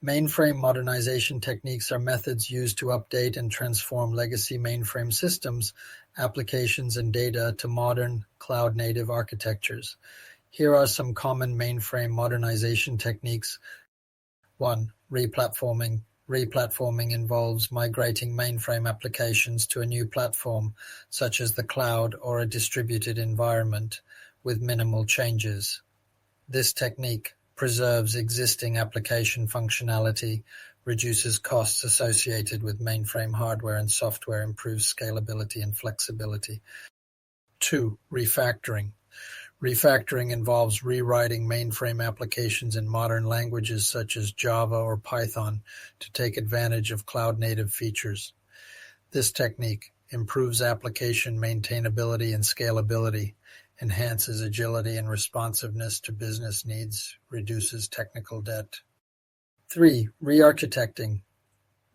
Mainframe modernization techniques are methods used to update and transform legacy mainframe systems, applications, and data to modern, cloud-native architectures. Here are some common mainframe modernization techniques. 1. Replatforming. Replatforming involves migrating mainframe applications to a new platform, such as the cloud or a distributed environment, with minimal changes. This technique preserves existing application functionality, reduces costs associated with mainframe hardware and software, improves scalability and flexibility. 2. Refactoring. Refactoring involves rewriting mainframe applications in modern languages such as Java or Python to take advantage of cloud-native features. This technique improves application maintainability and scalability, enhances agility and responsiveness to business needs, reduces technical debt. 3. Rearchitecting.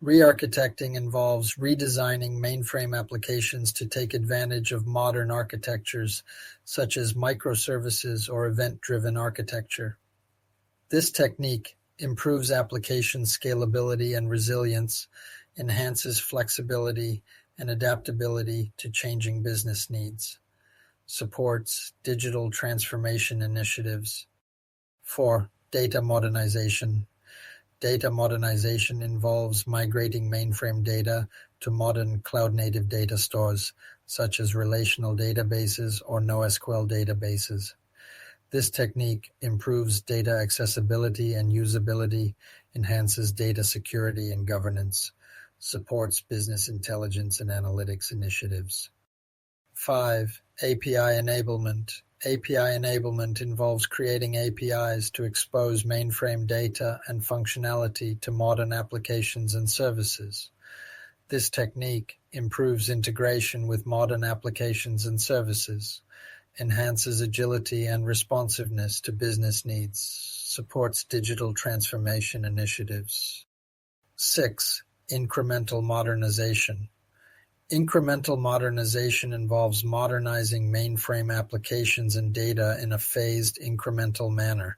Rearchitecting involves redesigning mainframe applications to take advantage of modern architectures, such as microservices or event-driven architecture. This technique improves application scalability and resilience, enhances flexibility and adaptability to changing business needs, supports digital transformation initiatives. 4. Data modernization. Data modernization involves migrating mainframe data to modern cloud-native data stores, such as relational databases or NoSQL databases. This technique improves data accessibility and usability, enhances data security and governance, supports business intelligence and analytics initiatives. 5. API enablement. API enablement involves creating APIs to expose mainframe data and functionality to modern applications and services. This technique improves integration with modern applications and services, enhances agility and responsiveness to business needs, supports digital transformation initiatives. 6. Incremental modernization. Incremental modernization involves modernizing mainframe applications and data in a phased, incremental manner.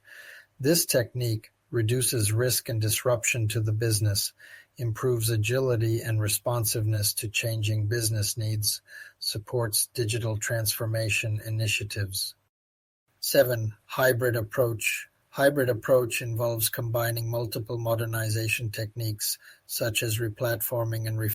This technique reduces risk and disruption to the business, improves agility and responsiveness to changing business needs, supports digital transformation initiatives. 7. Hybrid approach. Hybrid approach involves combining multiple modernization techniques such as replatforming and